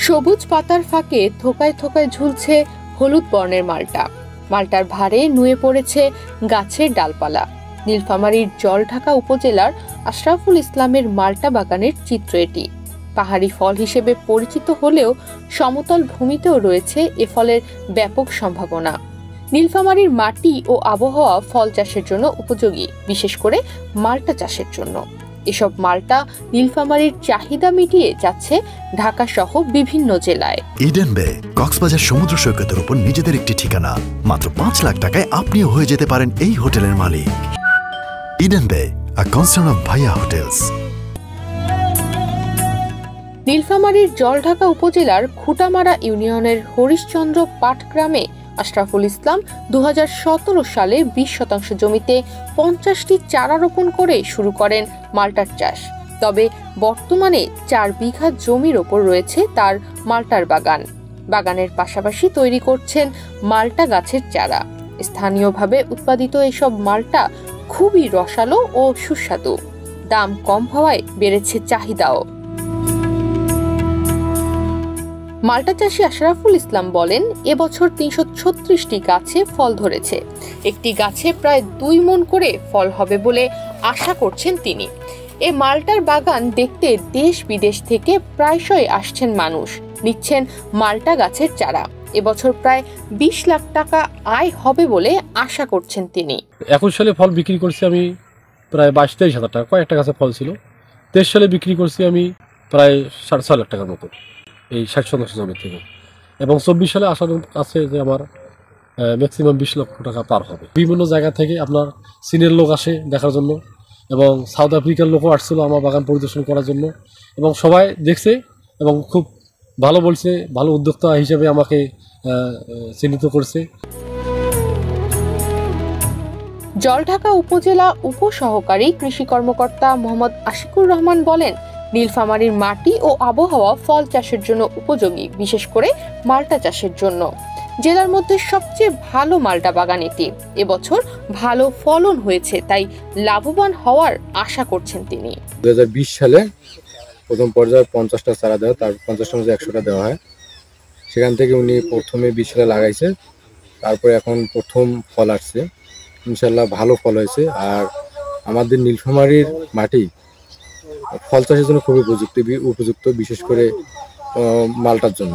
সবুজ পাতার ফাঁকে থোকায় থোকায় ঝুলছে হলুদ বর্ণের মালটা। মালটার ভারে নুয়ে পড়েছে গাছের ডালপালা। নীলফামারীর জলঢাকা উপজেলার আশরাফুল ইসলামের মালটা বাগানের চিত্র এটি। পাহাড়ি ফল হিসেবে পরিচিত হলেও সমতল ভূমিতেও রয়েছে এ ফলের ব্যাপক সম্ভাবনা। নীলফামারীর মাটি ও আবহাওয়া ফল চাষের জন্য উপযোগী, বিশেষ করে মালটা চাষের জন্য। এসব মালটা নীলফামারীর চাহিদা মিটিয়ে যাচ্ছে ঢাকা সহ বিভিন্ন জেলায়। ইডেন বে কক্সবাজার সমুদ্র সৈকতের উপর নিজেদের একটি ঠিকানা। মাত্র ৫ লাখ টাকায় আপনিও হয়ে যেতে পারেন এই হোটেলের মালিক। ইডেন বে, আ কনসার্ন অফ ভাইয়া হোটেলস। নীলফামারীর জলঢাকা উপজেলার খুঁটামারা ইউনিয়নের হরিশচন্দ্র পাট গ্রামে আশরাফুল ইসলাম ২০১৭ সালে ২০% জমিতে ৫০টি চারা রোপণ করে শুরু করেন মালটার চাষ। তবে বর্তমানে ৪ বিঘা জমির ওপর রয়েছে তার মালটার বাগান। বাগানের পাশাপাশি তৈরি করছেন মালটা গাছের চারা। স্থানীয়ভাবে উৎপাদিত এসব মালটা খুবই রসালো ও সুস্বাদু। দাম কম হওয়ায় বেড়েছে চাহিদাও। মালটা চাষী আশরাফুল ইসলাম বলেন, এবছর ৩৩৬টি গাছে ফল ধরেছে। একটি গাছে প্রায় ২ মণ করে ফল হবে বলে আশা করছেন তিনি। এ মালটার বাগান দেখতে দেশ বিদেশ থেকে প্রায়শই আসছেন মানুষ, নিচ্ছেন মালটা গাছের চারা। এবছর প্রায় ২০ লাখ টাকা আয় হবে বলে আশা করছেন তিনি। ২১ সালে ফল বিক্রি করছি আমি প্রায় ২২-২৩ হাজার টাকা, কয়েকটা গাছে ফল ছিল। ২৩ সালে বিক্রি করছি আমি প্রায় ৬.৫ লাখ টাকার মতো এই ৬০% জমি থেকে। এবং ২৪ সালে আসার আছে যে আমার ম্যাক্সিমাম ২০ লক্ষ টাকা পার হবে। বিভিন্ন জায়গা থেকে আপনার চীনের লোক আসে দেখার জন্য, এবং সাউথ আফ্রিকার লোকও আসছিল আমার বাগান পরিদর্শন করার জন্য, এবং সবাই দেখছে এবং খুব ভালো বলছে, ভালো উদ্যোক্তা হিসেবে আমাকে চিহ্নিত করছে। জলঢাকা উপজেলা উপসহকারী কৃষি কর্মকর্তা মোহাম্মদ আশিকুর রহমান বলেন, নীলফামারীর মাটি ও আবহাওয়া ফল চাষের জন্য উপযোগী, বিশেষ করে মালটা চাষের জন্য। জেলার মধ্যে সবচেয়ে ভালো মালটা বাগান এটি। এবছর ভালো ফলন হয়েছে, তাই লাভবান হওয়ার আশা করছেন তিনি। ২০২০ সালে প্রথম পর্যায়ে 50টা চারা দেওয়া, তার 50টার মধ্যে 100টা দেওয়া হয়। সেখান থেকে উনি প্রথমে ২০ সালে লাগাইছে, তারপরে এখন প্রথম ফল আসছে। ইনশাল্লাহ ভালো ফল হয়েছে। আর আমাদের নীলফামারীর মাটি ফল চাষের জন্য খুবই উপযুক্ত, বিশেষ করে মালটার জন্য।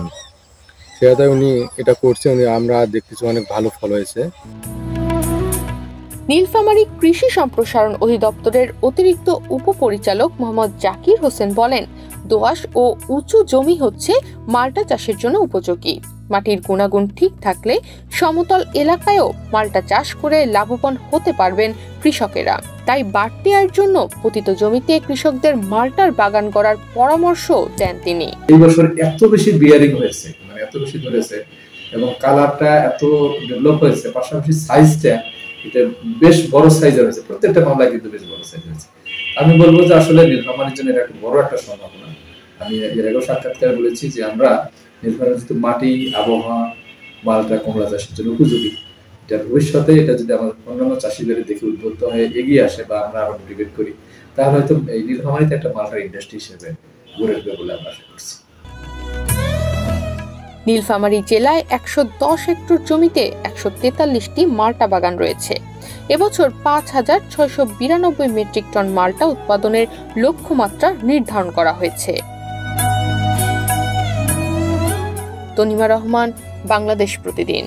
সেটাই উনি এটা করছে, আমরা দেখতেছি অনেক ভালো ফল হয়েছে। নীলফামারী কৃষি সম্প্রসারণ অধিদপ্তরের অতিরিক্ত উপপরিচালক মোহাম্মদ জাকির হোসেন বলেন, দোআঁশ ও উঁচু জমি হচ্ছে মালটা চাষের জন্য উপযোগী। মাটির গুণাগুণ ঠিক থাকলে সমতল এলাকায়ও মালটা চাষ করে লাভবান হতে পারবেন কৃষকেরা। তাই বাড়তি আয়ের জন্য পতিত জমিতে কৃষকদের মালটার বাগান করার পরামর্শ দেন তিনি। এই বছর এত বেশি বিয়ারিং হয়েছে, মানে এত বেশি ধরেছে এবং কালারটা এত ডেভেলপ হয়েছে, পাশাপাশি সাইজটা এটা বেশ বড় সাইজের হয়েছে। প্রত্যেকটা মামলা কিন্তু বেশ বড় সাইজ হয়েছে। আমি বলবো যে আসলে নীলফামারীর জন্য এটা একটা বড় একটা সম্ভাবনা। আমি এর আগেও সাক্ষাৎকারে বলেছি যে আমরা নীলফামারীর যেহেতু মাটি, আবহাওয়া মালটা কমলা চাষের জন্য উপযোগী, এটা ভবিষ্যতে এটা যদি আমাদের অন্যান্য চাষিদের দেখে উদ্বুদ্ধ হয়ে এগিয়ে আসে বা আমরা আরো মোটিভেট করি, তাহলে হয়তো এই নীলফামারীতে একটা মালটার ইন্ডাস্ট্রি হিসেবে গড়ে উঠবে বলে আমরা আশা করছি। নীলফামারী জেলায় ১১০ হেক্টর জমিতে ১৪৩টি মালটা বাগান রয়েছে। এবছর ৫,৬৯২ মেট্রিক টন মালটা উৎপাদনের লক্ষ্যমাত্রা নির্ধারণ করা হয়েছে। তনিমা রহমান, বাংলাদেশ প্রতিদিন।